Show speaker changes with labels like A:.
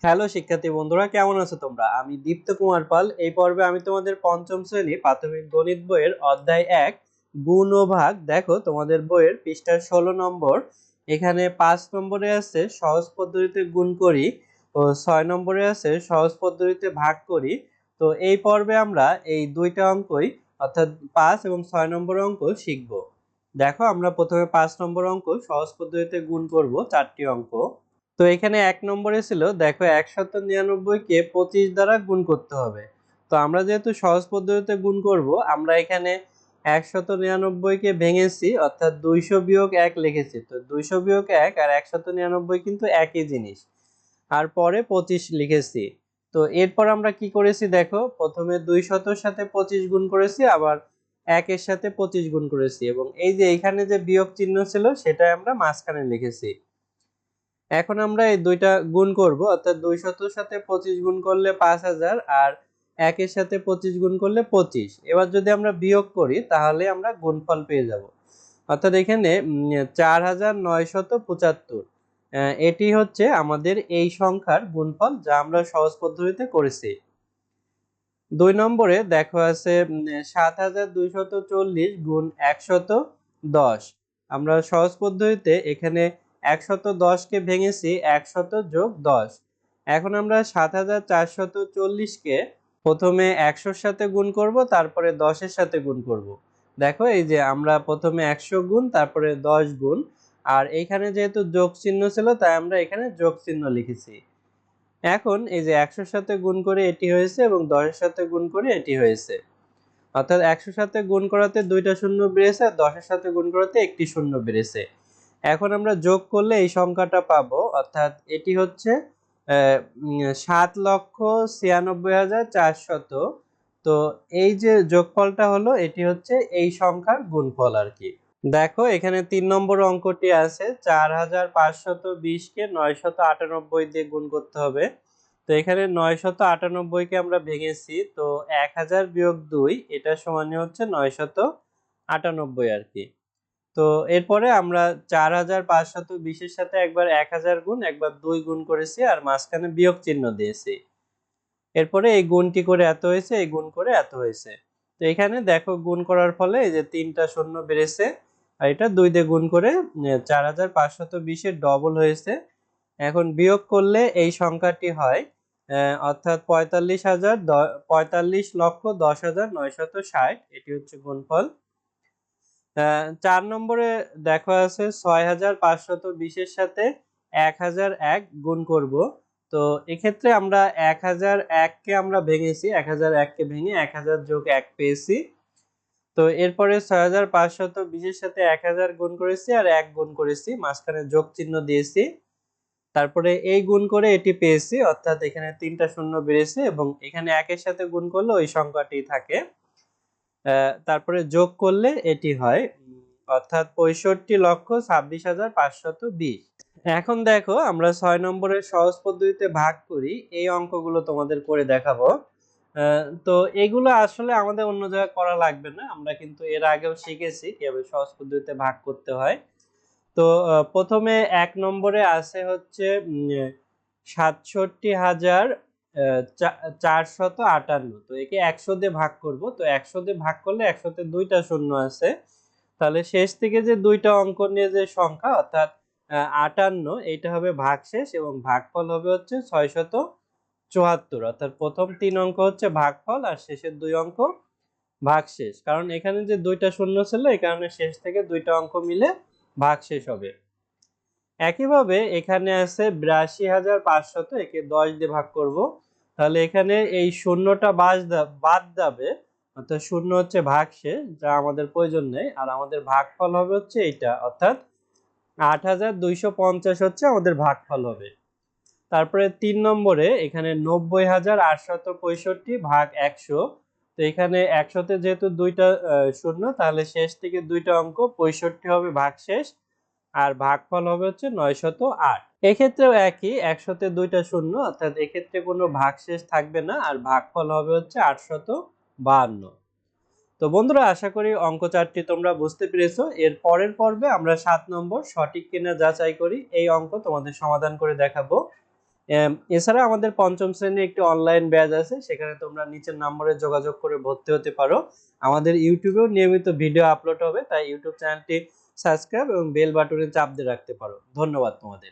A: Hello শিক্ষার্থী বন্ধুরা, কেমন আছো তোমরা? আমি দীপ্ত কুমার পাল। এই পর্বে আমি তোমাদের পঞ্চম শ্রেণী প্রাথমিক গণিত বইয়ের অধ্যায় ১ গুণ ও ভাগ। দেখো তোমাদের বইয়ের পৃষ্ঠা ১৬ নম্বর। এখানে ৫ নম্বরে আছে সহজ পদ্ধতিতে গুণ করি ও ৬ নম্বরে আছে সহজ পদ্ধতিতে ভাগ করি। তো এই পর্বে আমরা এই দুইটা অঙ্কই অর্থাৎ ৫ এবং ৬ নম্বর অঙ্ক শিখব। দেখো আমরা প্রথমে ৫ নম্বর অঙ্ক সহজ পদ্ধতিতে গুণ করব, ৪টি অঙ্ক। তো এখানে ১ নম্বরে ছিল, দেখো ১৯৯ কে ২৫ দ্বারা গুণ করতে হবে। তো আমরা যেহেতু সহজ পদ্ধতিতে গুণ করব, আমরা এখানে ১৯৯ কে ভেঙেছি অর্থাৎ ২০০ বিয়োগ ১ লিখেছি। তো ২০০ বিয়োগ ১ আর ১৯৯ কিন্তু একই জিনিস। আর পরে ২৫ লিখেছি। তো এরপর আমরা কি করেছি দেখো, প্রথমে ২০০ এর সাথে ২৫ গুণ করেছি, আবার ১ এর সাথে ২৫ গুণ করেছি এবং এই যে এখানে যে বিয়োগ চিহ্ন ছিল সেটা আমরা মাঝখানে লিখেছি। এখন আমরা এই দুইটা গুণ করব, অর্থাৎ ২০০ এর সাথে ২৫ গুণ করলে ৫০০০ আর ১ এর সাথে ২৫ গুণ করলে ২৫। এবার যদি আমরা বিয়োগ করি তাহলে আমরা গুণফল পেয়ে যাব। অর্থাৎ এখানে ৪৯৭৫। এটি হচ্ছে আমাদের এই সংখ্যার গুণফল, যা আমরা সহজ পদ্ধতিতে করেছি। ২ নম্বরে দেখো আছে ৭২৪০ গুণ ১১০। আমরা সহজ পদ্ধতিতে এখানে ১১০ কে ভেঙেছি ১০০ যোগ ১০। এখন আমরা ৭৪৪০ কে প্রথমে ১০০ এর সাথে গুণ করব, তারপরে ১০ এর সাথে গুণ করব। দেখো এই যে আমরা প্রথমে ১০০ গুণ তারপরে ১০ গুণ, আর এইখানে যেহেতু যোগ চিহ্ন ছিল তাই আমরা এখানে যোগ চিহ্ন লিখেছি। এখন এই যে ১০০ এর সাথে গুণ করে এটি হয়েছে এবং ১০ এর সাথে গুণ করে এটি হয়েছে। অর্থাৎ ১০০ এর সাথে গুণ করাতে দুইটা শূন্য বেড়েছে আর ১০ এর সাথে গুণ করাতে একটি শূন্য বেড়েছে। এখন আমরা যোগ করলে এই সংখ্যাটা পাবো, অর্থাৎ এটি হচ্ছে ৭,৯৬,৪০০। তো এই যে যোগফলটা হলো এটি হচ্ছে এই সংখ্যার গুণফল আর কি। দেখো এখানে ৩ নম্বর অঙ্কটি আছে ৪৫২০ কে ৯৯৮ দিয়ে গুণ করতে হবে। তো এখানে ৯৯৮ কে আমরা ভেঙেছি, তো ১০০০ বিয়োগ ২ এটা সমান হচ্ছে ৯৯৮ আর কি। তো এরপরে আমরা ৪৫২০ এর সাথে একবার ১০০০ গুণ একবার ২ গুণ করেছি আর মাঝখানে বিয়োগ চিহ্ন দিয়েছি। এরপরে এই গুণটি করে এত হয়েছে, এই গুণ করে এত হয়েছে। তো এখানে দেখো গুণ করার ফলে এই যে ৩টা শূন্য বেড়েছে আর এটা ২ দিয়ে গুণ করে ৪৫২০ এর ডবল হয়েছে। এখন বিয়োগ করলে এই সংখ্যাটি হয় অর্থাৎ ৪৫,১০,৯৬০। এটি হচ্ছে গুণফল। ৪ নম্বরে দেখো আছে ৬৫২০ এর সাথে ১০০১ গুণ করব। তো এক্ষেত্রে আমরা ১০০১ কে আমরা ভেঙেছি, ১০০১ কে ভেঙে ১০০০ যোগ ১ পেয়েছি। তো এরপরে ৬৫২০ এর সাথে ১০০০ গুণ করেছি আর ১ গুণ করেছি, মাঝখানে যোগ চিহ্ন দিয়েছি। তারপরে এই গুণ করে এটি পেয়েছি, অর্থাৎ এখানে ৩টা শূন্য বেড়েছে এবং এখানে ১ এর সাথে গুণ করলে ওই সংখ্যাটি থাকে। তারপরে যোগ করলে এটি হয় অর্থাৎ ৬৫,২৬,৫২০। এখন দেখো আমরা ৬ নম্বরের সহজ পদ্ধতিতে ভাগ করি, এই অঙ্কগুলো তোমাদের করে দেখাবো। তো এগুলো আসলে আমাদের অন্য জায়গায় করা লাগবে না, আমরা কিন্তু এর আগেও শিখেছি কিভাবে সহজ পদ্ধতিতে ভাগ করতে হয়। তো প্রথমে ১ নম্বরে আছে হচ্ছে ৬৭,৪৫৮। তো একে ১০০ দিয়ে ভাগ করব। তো ১০০ দিয়ে ভাগ করলে ১০০ তে দুইটা শূন্য আছে, তাহলে শেষ থেকে যে দুইটা অঙ্ক নিয়ে যে সংখ্যা অর্থাৎ ৫৮, এইটা হবে ভাগশেষ এবং ভাগফল হবে হচ্ছে ৬৭৪। অর্থাৎ প্রথম ৩ অঙ্ক হচ্ছে ভাগফল আর শেষের ২ অঙ্ক ভাগশেষ। কারণ এখানে যে দুইটা শূন্য ছিল এই কারণে শেষ থেকে দুইটা অঙ্ক মিলে ভাগশেষ হবে। একইভাবে এখানে আছে ৮২,৫০০, একে ১০ দিয়ে ভাগ করব। তাহলে এখানে এই শূন্যটা বাদ যাবে, অর্থাৎ শূন্য হচ্ছে ভাগশেষ, যা আমাদের প্রয়োজন নেই। আর আমাদের ভাগফল হবে হচ্ছে এইটা, অর্থাৎ ৮,২৫০ হচ্ছে আমাদের ভাগফল হবে। তারপরে ৩ নম্বরে এখানে ৯০,৮৬৫ ভাগ ১০০। তো এখানে ১০০ তে যেহেতু দুইটা শূন্য, তাহলে শেষ থেকে দুইটা অঙ্ক ৬৫ হবে ভাগশেষ আর ভাগফল হবে হচ্ছে ৯০৮। এক্ষেত্রেও একই, ১০০ তে দুইটা শূন্য, অর্থাৎ এক্ষেত্রে কোনো ভাগশেষ থাকবে না আর ভাগফল হবে হচ্ছে ৮৫২। তো বন্ধুরা, আশা করি অঙ্ক ৪টি তোমরা বুঝতে পেরেছো। এর পরের পর্বে আমরা ৭ নম্বর সঠিক কিনা যাচাই করি, এই অঙ্ক তোমাদের সমাধান করে দেখাবো। এছাড়া আমাদের পঞ্চম শ্রেণীর একটি অনলাইন ব্যাচ আছে, সেখানে তোমরা নিচের নম্বরে যোগাযোগ করে ভর্তি হতে পারো। আমাদের ইউটিউবেও নিয়মিত ভিডিও আপলোড হবে, তাই ইউটিউব চ্যানেলটি সাবস্ক্রাইব এবং বেল বাটনে চাপ দিয়ে রাখতে পারো। ধন্যবাদ তোমাদের।